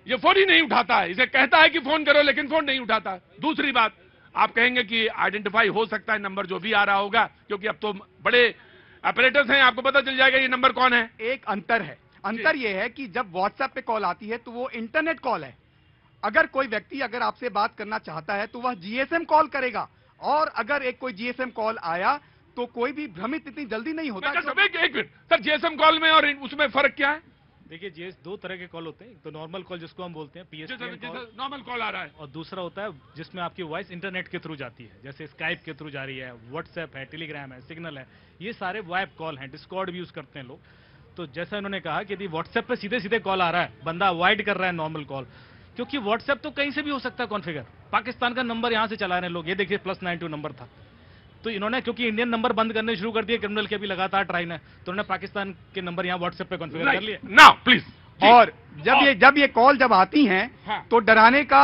A: ये फोन ही नहीं उठाता है, इसे कहता है कि फोन करो लेकिन फोन नहीं उठाता। दूसरी बात, आप कहेंगे कि आइडेंटिफाई हो सकता है नंबर जो भी आ रहा होगा, क्योंकि अब तो बड़े ऑपरेटर्स हैं, आपको पता चल जाएगा ये नंबर कौन है।
I: एक अंतर है, अंतर यह है कि जब व्हाट्सएप पे कॉल आती है तो वो इंटरनेट कॉल है। अगर कोई व्यक्ति अगर आपसे बात करना चाहता है तो वह जीएसएम कॉल करेगा, और अगर एक कोई जीएसएम कॉल आया तो कोई भी भ्रमित इतनी जल्दी नहीं होता।
A: एक मिनट सर, जीएसएम कॉल में और उसमें फर्क क्या है?
B: देखिए जीएस दो तरह के कॉल होते हैं, एक तो नॉर्मल कॉल जिसको हम बोलते हैं पीएसटीएन कॉल,
A: नॉर्मल कॉल आ रहा है,
B: और दूसरा होता है जिसमें आपकी वॉइस इंटरनेट के थ्रू जाती है, जैसे स्काइप के थ्रू जा रही है, व्हाट्सएप है, टेलीग्राम है, सिग्नल है, ये सारे वेब कॉल हैं, डिस्कॉर्ड भी यूज करते हैं लोग। तो जैसा इन्होंने कहा कि यदि व्हाट्सएप पे सीधे सीधे कॉल आ रहा है, बंदा अवॉइड कर रहा है नॉर्मल कॉल, क्योंकि व्हाट्सएप तो कहीं से भी हो सकता है कॉन्फ़िगर, पाकिस्तान का नंबर यहां से चला रहे हैं लोग, ये देखिए +92 नंबर था, तो इन्होंने क्योंकि इंडियन नंबर बंद करने शुरू कर दिए क्रिमिनल के भी लगातार ट्राई ने, तो उन्होंने पाकिस्तान के नंबर यहाँ व्हाट्सएप पे कॉन्फ़िगर कर लिए।
A: नाउ प्लीज,
I: और जब ये कॉल जब आती हैं,
A: हाँ।
I: तो डराने का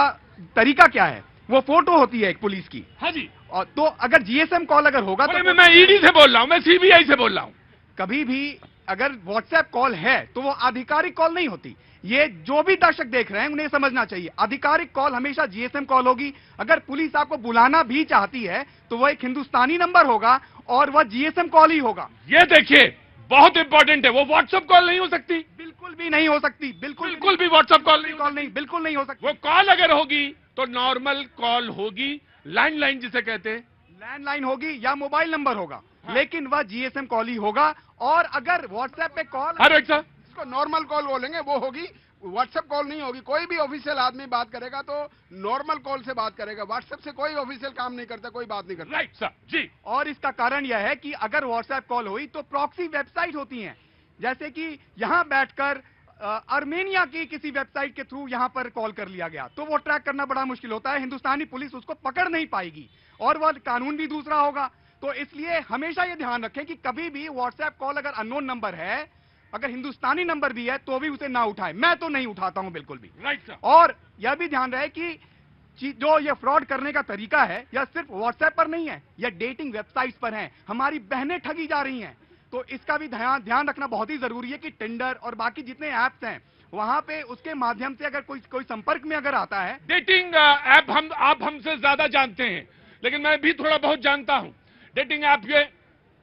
I: तरीका क्या है? वो फोटो होती है एक पुलिस की।
A: हाँ जी।
I: और तो अगर जीएसएम कॉल अगर होगा तो
A: मैं ईडी से बोल रहा हूं, मैं सीबीआई से बोल रहा हूं।
I: कभी भी अगर व्हाट्सएप कॉल है तो वो आधिकारिक कॉल नहीं होती। ये जो भी दर्शक देख रहे हैं उन्हें समझना चाहिए, आधिकारिक कॉल हमेशा जीएसएम कॉल होगी। अगर पुलिस आपको बुलाना भी चाहती है तो वह एक हिंदुस्तानी नंबर होगा और वह जीएसएम कॉल ही होगा।
A: ये देखिए बहुत इंपॉर्टेंट है, वो व्हाट्सएप कॉल नहीं हो सकती,
I: बिल्कुल भी नहीं हो सकती, बिल्कुल
A: भी व्हाट्सएप कॉल
I: नहीं, बिल्कुल नहीं हो सकती।
A: वो कॉल अगर होगी तो नॉर्मल कॉल होगी, लैंडलाइन जिसे कहते हैं,
I: लैंडलाइन होगी या मोबाइल नंबर होगा, लेकिन वह जीएसएम कॉल ही होगा। और अगर व्हाट्सएप पे कॉल,
H: इसको नॉर्मल कॉल बोलेंगे, वो होगी, व्हाट्सएप कॉल नहीं होगी। कोई भी ऑफिशियल आदमी बात करेगा तो नॉर्मल कॉल से बात करेगा, व्हाट्सएप से कोई ऑफिशियल काम नहीं करता, कोई बात नहीं करता।
A: राइट सर जी।
I: और इसका कारण यह है कि अगर व्हाट्सएप कॉल हुई तो प्रॉक्सी वेबसाइट होती हैं, जैसे कि यहां बैठकर आर्मेनिया की किसी वेबसाइट के थ्रू यहां पर कॉल कर लिया गया, तो वो ट्रैक करना बड़ा मुश्किल होता है, हिंदुस्तानी पुलिस उसको पकड़ नहीं पाएगी और वह कानून भी दूसरा होगा। तो इसलिए हमेशा ये ध्यान रखें कि कभी भी व्हाट्सएप कॉल अगर अननोन नंबर है, अगर हिंदुस्तानी नंबर भी है तो भी उसे ना उठाएं। मैं तो नहीं उठाता हूं बिल्कुल भी।
A: Right sir.
I: और यह भी ध्यान रहे कि जो ये फ्रॉड करने का तरीका है यह सिर्फ व्हाट्सएप पर नहीं है, यह डेटिंग वेबसाइट्स पर है, हमारी बहनें ठगी जा रही हैं। तो इसका भी ध्यान रखना बहुत ही जरूरी है कि टिंडर और बाकी जितने ऐप्स हैं वहां पे उसके माध्यम से अगर कोई संपर्क में अगर आता है,
A: डेटिंग ऐप आप हमसे ज्यादा जानते हैं, लेकिन मैं भी थोड़ा बहुत जानता हूं। डेटिंग ऐप ये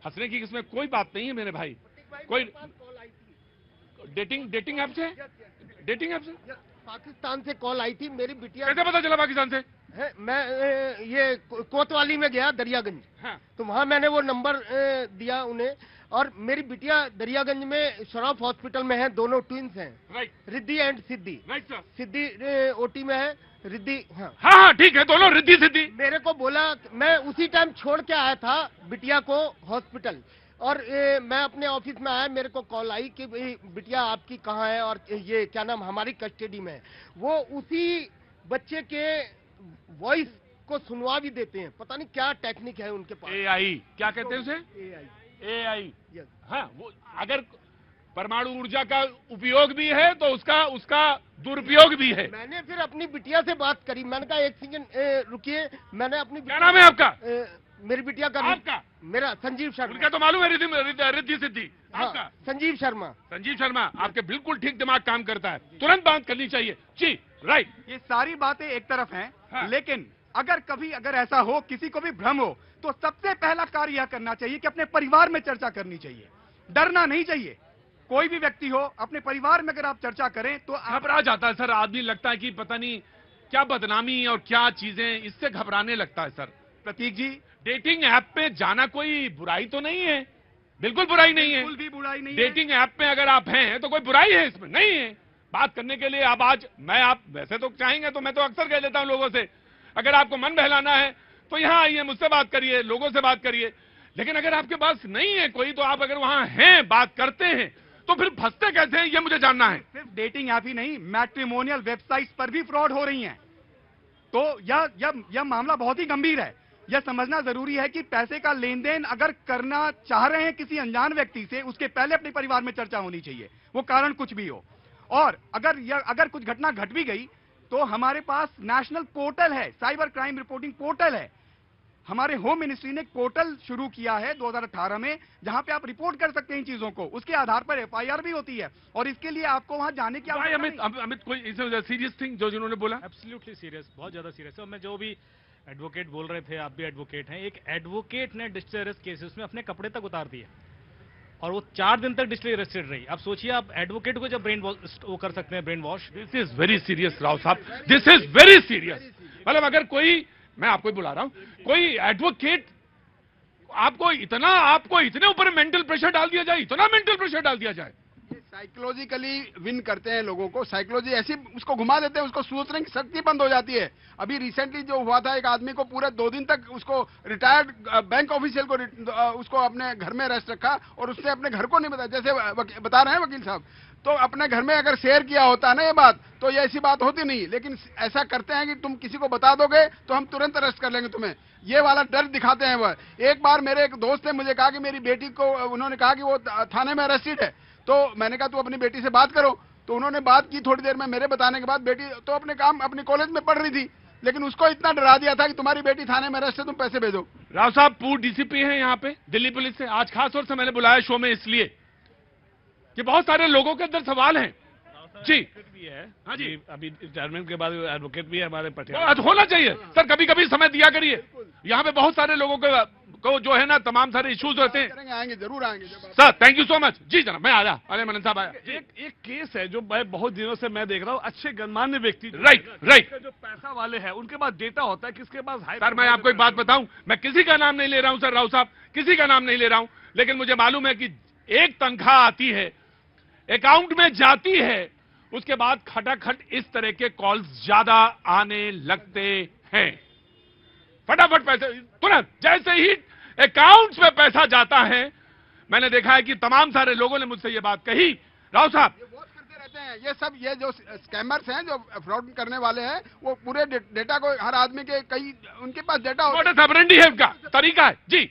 A: हंसने की इसमें कोई बात नहीं है मेरे भाई, कोई डेटिंग ऐप से
K: पाकिस्तान से कॉल आई थी। मेरी बिटिया,
A: कैसे पता चला पाकिस्तान से?
K: मैं ये कोतवाली में गया दरियागंज,
A: हाँ।
K: तो वहां मैंने वो नंबर दिया उन्हें, और मेरी बिटिया दरियागंज में शराफ हॉस्पिटल में है, दोनों ट्विंस हैं,
A: right,
K: Riddhi and Siddhi.
A: Right sir.
K: Siddhi OT में है, रिद्धि,
A: हाँ ठीक है, दोनों रिद्धि सिद्धि।
K: मेरे को बोला, मैं उसी टाइम छोड़ के आया था बिटिया को हॉस्पिटल, और मैं अपने ऑफिस में आया, मेरे को कॉल आई कि बिटिया आपकी कहाँ है और ये क्या नाम हमारी कस्टडी में है। वो उसी बच्चे के वॉइस को सुनवा भी देते हैं, पता नहीं क्या टेक्निक है उनके पास।
A: एआई क्या कहते हैं उसे? एआई। हाँ, वो अगर परमाणु ऊर्जा का उपयोग भी है तो उसका दुरुपयोग भी है।
K: मैंने फिर अपनी बिटिया से बात करी, मैंने कहा एक सेकंड रुकिए, मैंने अपनी,
A: क्या नाम है आपका?
K: मेरी बिटिया का,
A: आपका?
K: मेरा संजीव शर्मा।
A: उनका तो मालूम है रिद्धि सिद्धि। आपका?
K: संजीव शर्मा।
A: संजीव शर्मा, आपके बिल्कुल ठीक दिमाग काम करता है, तुरंत बात करनी चाहिए। जी राइट।
I: ये सारी बातें एक तरफ हैं,
A: हाँ।
I: लेकिन अगर ऐसा हो, किसी को भी भ्रम हो, तो सबसे पहला कार्य यह करना चाहिए कि अपने परिवार में चर्चा करनी चाहिए। डरना नहीं चाहिए। कोई भी व्यक्ति हो, अपने परिवार में अगर आप चर्चा करें तो
A: घबरा जाता है सर आदमी, लगता है कि पता नहीं क्या बदनामी और क्या चीजें, इससे घबराने लगता है सर।
I: प्रतीक जी,
A: डेटिंग ऐप पे जाना कोई बुराई तो नहीं है, बिल्कुल बुराई नहीं है,
I: बिल्कुल भी बुराई नहीं है।
A: डेटिंग ऐप पे अगर आप हैं तो कोई बुराई है इसमें नहीं है। बात करने के लिए अब आज मैं, आप वैसे तो चाहेंगे तो मैं तो अक्सर कह देता हूं लोगों से, अगर आपको मन बहलाना है तो यहां आइए, मुझसे बात करिए, लोगों से बात करिए। लेकिन अगर आपके पास नहीं है कोई, तो आप अगर वहां हैं, बात करते हैं, तो फिर फंसते कैसे हैं ये मुझे जानना है।
I: सिर्फ डेटिंग ऐप ही नहीं, मैट्रिमोनियल वेबसाइट्स पर भी फ्रॉड हो रही हैं। तो यह मामला बहुत ही गंभीर है। यह समझना जरूरी है कि पैसे का लेन देन अगर करना चाह रहे हैं किसी अनजान व्यक्ति से, उसके पहले अपने परिवार में चर्चा होनी चाहिए, वो कारण कुछ भी हो। और अगर कुछ घटना घट भी गई तो हमारे पास नेशनल पोर्टल है, साइबर क्राइम रिपोर्टिंग पोर्टल है। हमारे होम मिनिस्ट्री ने एक पोर्टल शुरू किया है 2018 में, जहां पे आप रिपोर्ट कर सकते हैं इन चीजों को। उसके आधार पर एफआईआर भी होती है, और इसके लिए आपको वहां जाने की आवश्यकता नहीं।
A: अमित कोई सीरियस थिंग जो जिन्होंने बोला,
B: एब्सोल्युटली सीरियस, बहुत ज्यादा सीरियस है। और मैं जो भी एडवोकेट बोल रहे थे, आप भी एडवोकेट हैं, एक एडवोकेट ने डिजिटल अरेस्ट केसेस में अपने कपड़े तक उतार दिए और वो 4 दिन तक डिजिटली अरेस्टेड रही। अब सोचिए, आप एडवोकेट को जब ब्रेन वो कर सकते हैं, brain wash.
A: This is very serious Rao साहब, दिस इज वेरी सीरियस। मतलब अगर कोई, मैं आपको ही बुला रहा हूं, कोई एडवोकेट आपको इतने ऊपर मेंटल प्रेशर डाल दिया जाए, इतना मेंटल प्रेशर डाल दिया जाए।
H: साइकोलॉजिकली विन करते हैं लोगों को, साइकोलॉजी ऐसी उसको घुमा देते हैं, उसको सोचने की शक्ति बंद हो जाती है। अभी रिसेंटली जो हुआ था, एक आदमी को पूरे 2 दिन तक उसको रिटायर्ड बैंक ऑफिशियल को उसको अपने घर में अरेस्ट रखा, और उसने अपने घर को नहीं बताया। जैसे बता रहे हैं वकील साहब, तो अपने घर में अगर शेयर किया होता ना ये बात, तो ये ऐसी बात होती नहीं। लेकिन ऐसा करते हैं कि तुम किसी को बता दोगे तो हम तुरंत अरेस्ट कर लेंगे तुम्हें, ये वाला डर दिखाते हैं वह। एक बार मेरे एक दोस्त ने मुझे कहा कि मेरी बेटी को, उन्होंने कहा कि वो थाने में अरेस्टेड है, तो मैंने कहा तू अपनी बेटी से बात करो। तो उन्होंने बात की, थोड़ी देर में मेरे बताने के बाद बेटी तो अपने कॉलेज में पढ़ रही थी, लेकिन उसको इतना डरा दिया था कि तुम्हारी बेटी थाने में अरेस्ट है, तुम पैसे भेजो।
A: राव साहब पूर्व डीसीपी हैं यहाँ पे दिल्ली पुलिस से, आज खास तौर से मैंने बुलाया शो में इसलिए कि बहुत सारे लोगों के अंदर सवाल हैं। जी
L: भी है।
A: हाँ जी,
L: अभी रिटायरमेंट के बाद एडवोकेट भी है हमारे पटियाला।
A: होना चाहिए सर, कभी कभी समय दिया करिए। यहाँ पे बहुत सारे लोगों को जो है ना, तमाम सारे इश्यूज होते हैं।
H: आएंगे, जरूर आएंगे
A: sir, thank you so much. जी जनाब, मैं आया, अरे मनन साहब आया।
L: एक केस है जो मैं बहुत दिनों से मैं देख रहा हूँ, अच्छे गणमान्य व्यक्ति,
A: राइट,
L: जो पैसा वाले हैं, उनके पास डेटा होता है, किसके पास हाई।
A: सर मैं आपको एक बात बताऊं, मैं किसी का नाम नहीं ले रहा हूं सर, राव साहब किसी का नाम नहीं ले रहा हूं, लेकिन मुझे मालूम है कि एक तनख्वाह आती है, अकाउंट में जाती है, उसके बाद खटाखट इस तरह के कॉल्स ज्यादा आने लगते हैं। फटाफट पैसे तुरंत, जैसे ही अकाउंट्स में पैसा जाता है, मैंने देखा है कि तमाम सारे लोगों ने मुझसे ये बात कही, राव साहब
H: ये जो स्कैमर्स हैं, जो फ्रॉड करने वाले हैं, वो पूरे डेटा को, हर आदमी के कई उनके पास डेटा होता
A: है, उनका तरीका है। जी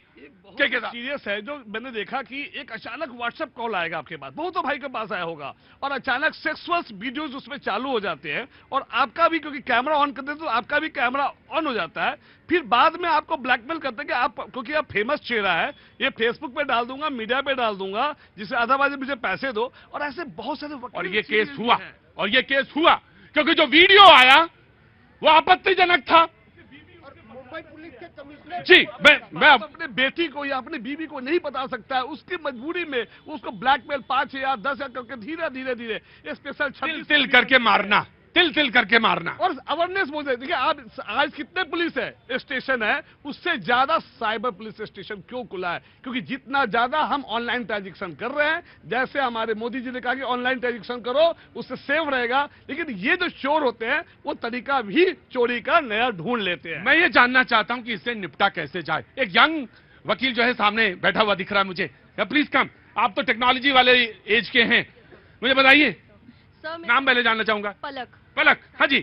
L: सीरियस है। जो मैंने देखा कि एक अचानक व्हाट्सएप कॉल आएगा आपके पास, बहुत तो भाई के पास आया होगा, और अचानक सेक्सुअल वीडियोस उसमें चालू हो जाते हैं, और आपका भी, क्योंकि कैमरा ऑन करते हैं तो आपका भी कैमरा ऑन हो जाता है। फिर बाद में आपको ब्लैकमेल करते हैं कि आप, क्योंकि आप फेमस चेहरा है, ये फेसबुक पे डाल दूंगा, मीडिया पे डाल दूंगा, जिससे अदरवाइज मुझे पैसे दो। और ऐसे बहुत सारे,
A: और ये केस हुआ क्योंकि जो वीडियो आया वो आपत्तिजनक था।
K: पुलिस के कमिश्नर
L: जी, मैं अपने बेटी को या अपनी बीवी को नहीं बता सकता है, उसकी मजबूरी में उसको ब्लैकमेल 5,000 10,000 करके धीरे स्पेशल
A: तिल करके मारना, तिल करके मारना।
L: और अवेयरनेस बोल रहे, देखिए आप आज कितने पुलिस है स्टेशन है, उससे ज्यादा साइबर पुलिस स्टेशन क्यों खुला है? क्योंकि जितना ज्यादा हम ऑनलाइन ट्रांजेक्शन कर रहे हैं, जैसे हमारे मोदी जी ने कहा कि ऑनलाइन ट्रांजेक्शन करो, उससे सेव रहेगा, लेकिन ये जो चोर होते हैं वो तरीका भी चोरी का नया ढूंढ लेते हैं।
A: मैं ये जानना चाहता हूं कि इससे निपटा कैसे जाए। एक यंग वकील जो है सामने बैठा हुआ दिख रहा है मुझे, प्लीज कम, आप तो टेक्नोलॉजी वाले एज के हैं, मुझे बताइए नाम पहले जानना चाहूंगा। पलक, हाँ जी।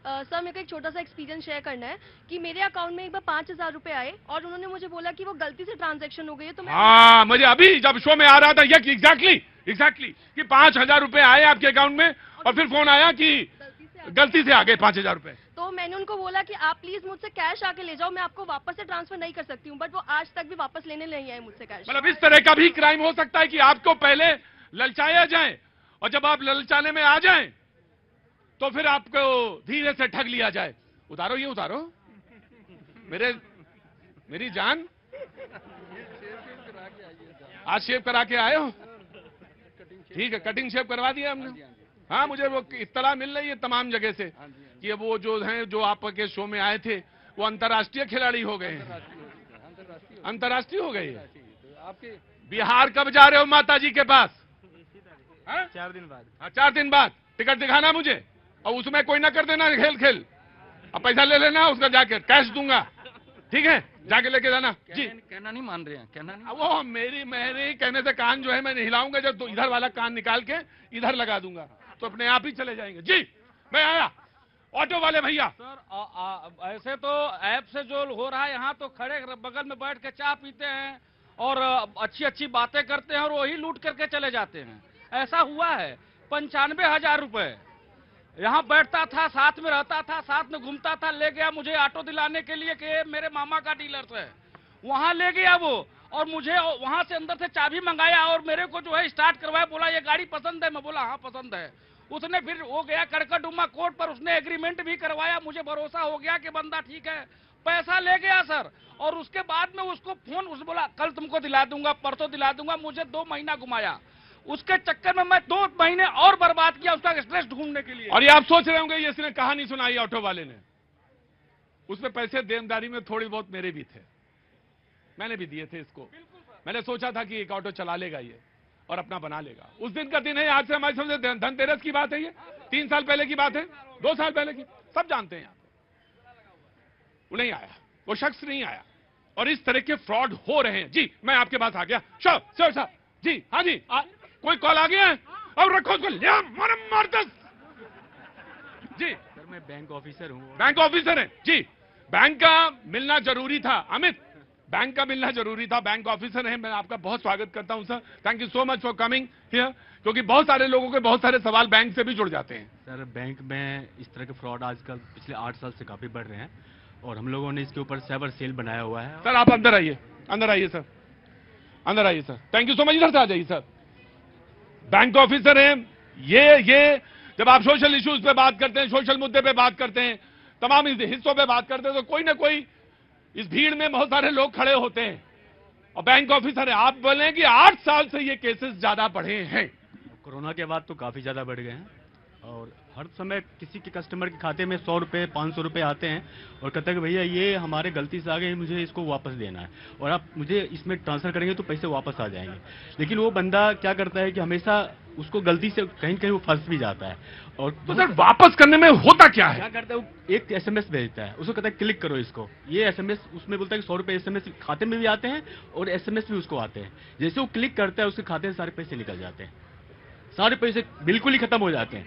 M: सर मेरे को एक छोटा सा एक्सपीरियंस शेयर करना है कि मेरे अकाउंट में एक बार 5,000 रुपए आए और उन्होंने मुझे बोला कि वो गलती से ट्रांजैक्शन हो गई है। तो मैं
A: मुझे अभी जब शो में आ रहा था ये एग्जैक्टली कि 5,000 रुपए आए आपके अकाउंट में, और फिर फोन आया कि गलती से आ गए 5,000 रुपए।
M: तो मैंने उनको बोला कि आप प्लीज मुझसे कैश आके ले जाओ, मैं आपको वापस से ट्रांसफर नहीं कर सकती हूँ, बट वो आज तक भी वापस लेने नहीं आए मुझसे कैश।
A: मतलब इस तरह का भी क्राइम हो सकता है कि आपको पहले ललचाया जाए, और जब आप ललचाने में आ जाएं तो फिर आपको धीरे से ठग लिया जाए। उतारो, ये उतारो, मेरी जान, आज शेव करा के आए हो? ठीक है, कटिंग शेव करवा दिया हमने। हाँ, मुझे वो इत्तला मिल रही है तमाम जगह से कि वो जो हैं, जो आपके शो में आए थे, वो अंतर्राष्ट्रीय खिलाड़ी हो गए हैं। अंतर्राष्ट्रीय हो गए। आपके बिहार कब जा रहे हो माता जी के पास?
D: 4 दिन बाद।
A: हाँ, 4 दिन बाद टिकट दिखाना मुझे, और उसमें कोई ना कर देना खेल। अब पैसा ले लेना उसका, जाके कैश दूंगा, ठीक है? जाके लेके जाना। जी,
J: कहना नहीं मान रहे हैं, कहना नहीं।
A: वो मेरे कहने से कान जो है मैं हिलाऊंगा, जब तो इधर वाला कान निकाल के इधर लगा दूंगा तो अपने आप ही चले जाएंगे। जी, मैं आया। ऑटो वाले भैया।
B: सर ऐसे तो ऐप से जो हो रहा है, यहाँ तो खड़े बगल में बैठ के चाय पीते हैं और अच्छी बातें करते हैं और वही लूट करके चले जाते हैं। ऐसा हुआ है। 95,000 रुपए यहाँ बैठता था, साथ में रहता था, साथ में घूमता था, ले गया मुझे ऑटो दिलाने के लिए कि मेरे मामा का डीलर है, वहां ले गया वो, और मुझे वहां से अंदर से चाबी मंगाया और मेरे को जो है स्टार्ट करवाया, बोला ये गाड़ी पसंद है? मैं बोला हाँ पसंद है। उसने फिर वो गया कड़कड़डुमा कोर्ट पर, उसने एग्रीमेंट भी करवाया, मुझे भरोसा हो गया कि बंदा ठीक है, पैसा ले गया सर। और उसके बाद में उसको फोन, उसने बोला कल तुमको दिला दूंगा, परसों दिला दूंगा, मुझे 2 महीना घुमाया। उसके चक्कर में मैं 2 महीने और बर्बाद किया उसका स्ट्रेस ढूंढने के लिए।
A: और ये आप सोच रहे होंगे ये इसने कहानी सुनाई ऑटो वाले ने, उसमें पैसे देनदारी में थोड़ी बहुत मेरे भी थे, मैंने भी दिए थे इसको। मैंने सोचा था कि एक ऑटो चला लेगा ये और अपना बना लेगा। उस दिन का दिन है, आज से हमारी समझे धनतेरस की बात है, ये 3 साल पहले की बात है, 2 साल पहले की, सब जानते हैं। यहाँ वो नहीं आया, वो शख्स नहीं आया, और इस तरह के फ्रॉड हो रहे हैं। जी, मैं आपके पास आ गया। सर जी, हाँ जी, कोई कॉल आ गया है? अब रखो उसको, मार दस। जी
D: सर, मैं बैंक ऑफिसर हूँ।
A: बैंक ऑफिसर है जी, बैंक का मिलना जरूरी था अमित, बैंक का मिलना जरूरी था। बैंक ऑफिसर है, मैं आपका बहुत स्वागत करता हूं sir, thank you so much for coming here, क्योंकि बहुत सारे लोगों के बहुत सारे सवाल बैंक से भी जुड़ जाते हैं।
D: सर, बैंक में इस तरह के फ्रॉड आजकल पिछले 8 साल से काफी बढ़ रहे हैं और हम लोगों ने इसके ऊपर साइबर सेल बनाया हुआ है।
A: सर आप अंदर आइए, अंदर आइए सर, अंदर आइए sir, thank you so much. इधर से आ जाइए सर, बैंक ऑफिसर हैं ये जब आप सोशल इश्यूज पे बात करते हैं, सोशल मुद्दे पे बात करते हैं, तमाम हिस्सों पे बात करते हैं, तो कोई ना कोई इस भीड़ में बहुत सारे लोग खड़े होते हैं, और बैंक ऑफिसर है। आप बोलें कि 8 साल से ये केसेस ज्यादा बढ़े हैं।
D: कोरोना के बाद तो काफी ज्यादा बढ़ गए हैं, और हर समय किसी के कस्टमर के खाते में 100 रुपए 500 रुपए आते हैं और कहते हैं कि भैया ये हमारे गलती से आ गए, मुझे इसको वापस देना है और आप मुझे इसमें ट्रांसफर करेंगे तो पैसे वापस आ जाएंगे। लेकिन वो बंदा क्या करता है कि हमेशा उसको गलती से कहीं कहीं वो फंस भी जाता है। और
A: तो सर वापस करने में होता क्या है?
D: क्या करता है, वो एक SMS भेजता है, उसको कहता है क्लिक करो इसको, ये SMS उसमें बोलता है कि 100 रुपए SMS खाते में भी आते हैं और SMS भी उसको आते हैं। जैसे वो क्लिक करता है उसके खाते से सारे पैसे निकल जाते हैं, सारे पैसे बिल्कुल ही खत्म हो जाते हैं।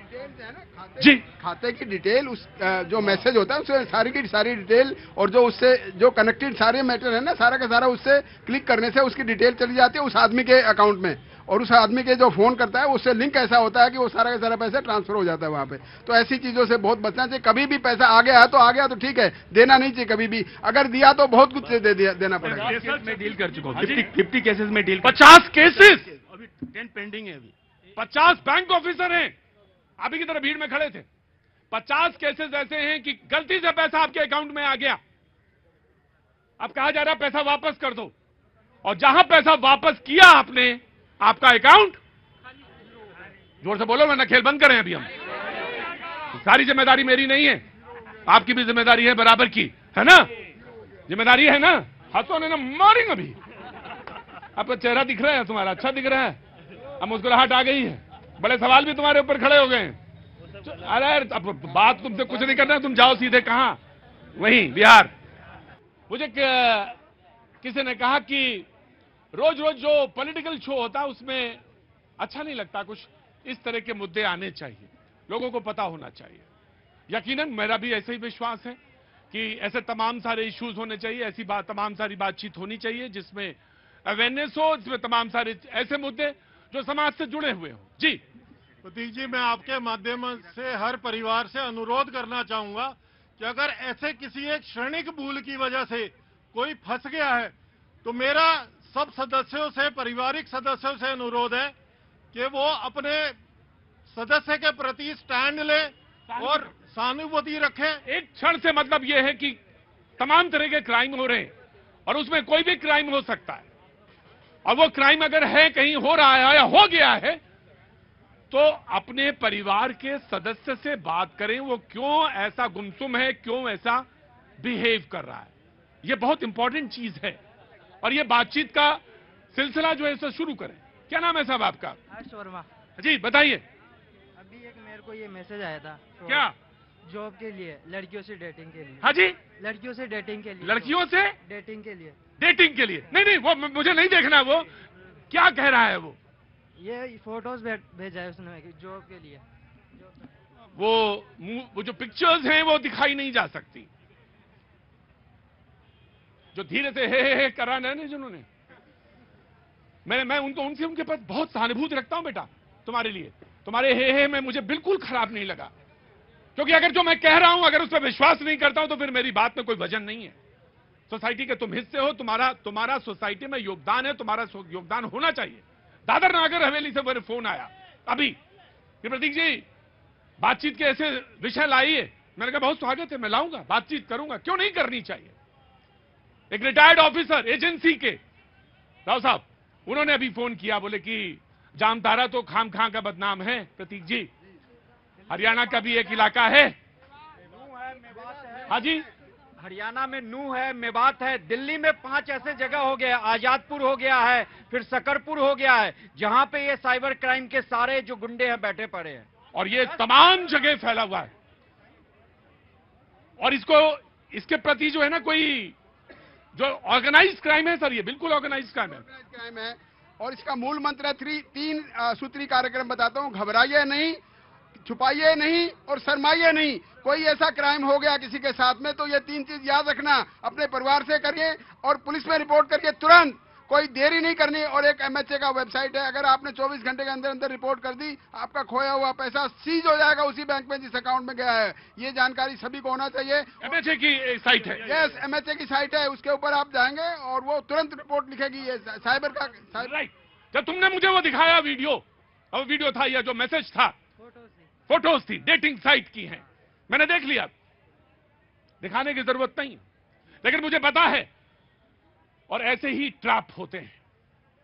H: जी, खाते की डिटेल, उस जो मैसेज होता है उसमें सारी की सारी डिटेल, और जो उससे जो कनेक्टेड सारे मैटर है ना, सारा का सारा उससे क्लिक करने से उसकी डिटेल चली जाती है उस आदमी के अकाउंट में, और उस आदमी के जो फोन करता है उससे लिंक ऐसा होता है कि वो सारा का सारा पैसा ट्रांसफर हो जाता है वहां पे। तो ऐसी चीजों से बहुत बचना चाहिए। कभी भी पैसा आ गया है तो आ गया तो ठीक है, देना नहीं चाहिए कभी भी। अगर दिया तो बहुत कुछ देना पड़ेगा।
D: मैं डील कर चुका हूँ 50 केसेस में डील।
A: 50 केसेस
D: अभी 10 पेंडिंग है। अभी
A: 50 बैंक ऑफिसर हैं, आप ही की तरह भीड़ में खड़े थे। 50 केसेस ऐसे हैं कि गलती से पैसा आपके अकाउंट में आ गया, अब कहा जा रहा है पैसा वापस कर दो, और जहां पैसा वापस किया आपने, आपका अकाउंट, जोर से बोलो वरना खेल बंद करें अभी हम। सारी जिम्मेदारी मेरी नहीं है, आपकी भी जिम्मेदारी है बराबर की, है ना? जिम्मेदारी है ना? हाथों ने ना मारेंगे अभी। आपका चेहरा दिख रहा है तुम्हारा, अच्छा दिख रहा है, अब मुस्कुराहट आ गई है, बड़े सवाल भी तुम्हारे ऊपर खड़े हो गए हैं। अरे अब बात तुमसे कुछ नहीं करना, तुम जाओ सीधे कहां, वहीं बिहार। मुझे किसी ने कहा कि रोज रोज जो पॉलिटिकल शो होता है उसमें अच्छा नहीं लगता, कुछ इस तरह के मुद्दे आने चाहिए, लोगों को पता होना चाहिए। यकीनन मेरा भी ऐसे ही विश्वास है कि ऐसे तमाम सारे इश्यूज होने चाहिए, ऐसी तमाम सारी बातचीत होनी चाहिए जिसमें अवेयरनेस हो, जिसमें तमाम सारे ऐसे मुद्दे जो समाज से जुड़े हुए हो। जी
N: प्रतीक जी, मैं आपके माध्यम से हर परिवार से अनुरोध करना चाहूंगा कि अगर ऐसे किसी एक क्षणिक भूल की वजह से कोई फंस गया है तो मेरा सब सदस्यों से, पारिवारिक सदस्यों से अनुरोध है कि वो अपने सदस्य के प्रति स्टैंड ले और सहानुभूति रखें।
A: एक क्षण से मतलब यह है कि तमाम तरह के क्राइम हो रहे हैं और उसमें कोई भी क्राइम हो सकता है, और वो क्राइम अगर है, कहीं हो रहा है या हो गया है, तो अपने परिवार के सदस्य से बात करें, वो क्यों ऐसा गुमसुम है, क्यों ऐसा बिहेव कर रहा है। ये बहुत इंपॉर्टेंट चीज है और ये बातचीत का सिलसिला जो है इसे शुरू करें। क्या नाम है साहब आपका?
O: हर्ष वर्मा।
A: जी बताइए।
O: अभी एक मेरे को ये मैसेज आया था।
A: क्या?
O: जॉब के लिए, लड़कियों से डेटिंग के लिए।
A: हाँ जी,
O: लड़कियों से डेटिंग के लिए।
A: लड़कियों से
O: डेटिंग के लिए।
A: डेटिंग के लिए? नहीं नहीं, वो मुझे नहीं देखना। वो क्या कह रहा है?
O: ये फोटोज भेजा है उसने जॉब के लिए।
A: वो जो पिक्चर्स हैं वो दिखाई नहीं जा सकती, जो धीरे से हे करा है ना जिन्होंने। मैं उनसे उनके पास बहुत सहानुभूति रखता हूं बेटा, तुम्हारे लिए। तुम्हारे हे में मुझे बिल्कुल खराब नहीं लगा, क्योंकि अगर जो मैं कह रहा हूं अगर उस पर विश्वास नहीं करता हूं तो फिर मेरी बात में कोई वजन नहीं है। सोसाइटी के तुम हिस्से हो, तुम्हारा सोसाइटी में योगदान है, तुम्हारा योगदान होना चाहिए। दादर नागर हवेली से मेरे फोन आया अभी कि प्रतीक जी बातचीत के ऐसे विषय लाइए। मैंने कहा बहुत स्वागत है, मैं लाऊंगा, बातचीत करूंगा, क्यों नहीं करनी चाहिए। एक रिटायर्ड ऑफिसर एजेंसी के राव साहब, उन्होंने अभी फोन किया, बोले कि जामतारा तो खाम खां का बदनाम है प्रतीक जी, हरियाणा का भी एक इलाका है। हाँ जी,
P: हरियाणा में नूह है, मेवात है, दिल्ली में 5 ऐसे जगह हो गया, आजादपुर हो गया है, फिर सकरपुर हो गया है, जहां पे ये साइबर क्राइम के सारे जो गुंडे हैं बैठे पड़े हैं,
A: और ये तमाम जगह फैला हुआ है। और इसके प्रति जो है ना, कोई जो ऑर्गेनाइज्ड क्राइम है सर, ये बिल्कुल ऑर्गेनाइज्ड क्राइम
H: है। और इसका मूल मंत्र है 3 सूत्री कार्यक्रम बताता हूं। घबराइए नहीं, छुपाइए नहीं और शर्माइए नहीं। कोई ऐसा क्राइम हो गया किसी के साथ में तो ये 3 चीज याद रखना, अपने परिवार से करिए और पुलिस में रिपोर्ट करिए तुरंत, कोई देरी नहीं करनी। और एक MHA का वेबसाइट है, अगर आपने 24 घंटे के अंदर अंदर रिपोर्ट कर दी, आपका खोया हुआ पैसा सीज हो जाएगा उसी बैंक में जिस अकाउंट में गया है। ये जानकारी सभी को होना चाहिए।
A: MHA की साइट है?
H: यस, MHA की साइट है, उसके ऊपर आप जाएंगे और वो तुरंत रिपोर्ट लिखेगी। ये साइबर का
A: राइट। जब तुमने मुझे वो दिखाया वीडियो, और वीडियो था या जो मैसेज था, फोटोज थी, डेटिंग साइट की हैं, मैंने देख लिया, दिखाने की जरूरत नहीं, लेकिन मुझे पता है। और ऐसे ही ट्रैप होते हैं,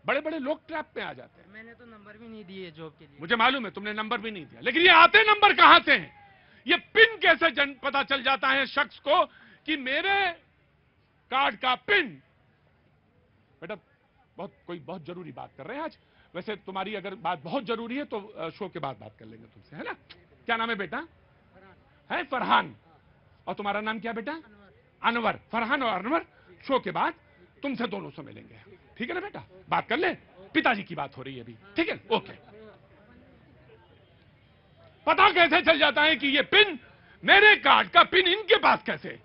A: बड़े बड़े लोग ट्रैप में आ जाते हैं।
O: मैंने तो नंबर भी नहीं दिए जॉब के लिए।
A: मुझे मालूम है तुमने नंबर भी नहीं दिया, लेकिन ये आते नंबर कहां से हैं? ये पिन कैसे पता चल जाता है शख्स को कि मेरे कार्ड का पिन? बेटा कोई बहुत जरूरी बात कर रहे हैं आज। वैसे तुम्हारी अगर बात बहुत जरूरी है तो शो के बाद बात कर लेंगे तुमसे, है ना? क्या नाम है बेटा? है फरहान। और तुम्हारा नाम क्या बेटा? अनवर। फरहान और अनवर शो के बाद तुमसे दोनों से मिलेंगे, ठीक है ना बेटा? बात कर ले, पिताजी की बात हो रही है अभी, ठीक है? ओके। पता कैसे चल जाता है कि ये पिन, मेरे कार्ड का पिन इनके पास कैसे?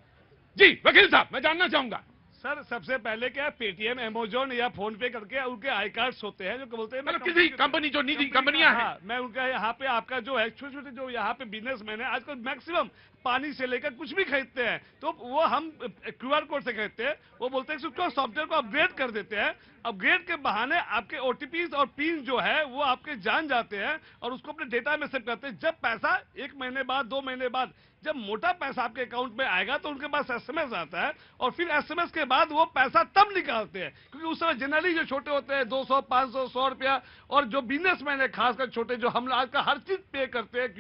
A: जी वकील साहब, मैं जानना चाहूंगा।
L: सर सबसे पहले क्या पेटीएम, अमेजोन या फोन पे करके उनके आई कार्ड्स होते हैं जो बोलते हैं
A: मतलब किसी कंपनी जो निजी कंपनियां हैं,
L: मैं उनका यहाँ पे आपका जो है छोटे छोटे जो यहाँ पे बिजनेसमैन है आजकल मैक्सिमम पानी से लेकर कुछ भी खरीदते हैं तो वो हम QR कोड से खरीदते हैं। वो बोलते हैं कि उसको सॉफ्टवेयर को अपग्रेड कर देते हैं। अपग्रेड के बहाने आपके OTPs और पिन जो है वो आपके जान जाते हैं और उसको अपने डेटा में सेव करते हैं। जब पैसा 1 महीने बाद 2 महीने बाद जब मोटा पैसा आपके अकाउंट में आएगा तो उनके पास SMS आता है और फिर SMS के बाद वो पैसा तब निकालते हैं, क्योंकि उस समय जनरली जो छोटे होते हैं 200, 500, 100 रुपया, और जो बिजनेसमैन है खासकर छोटे जो हम आज का हर चीज पे करते हैं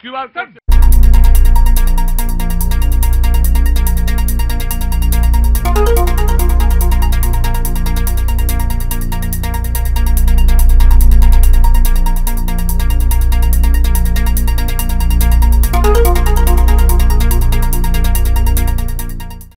L: QR कोड।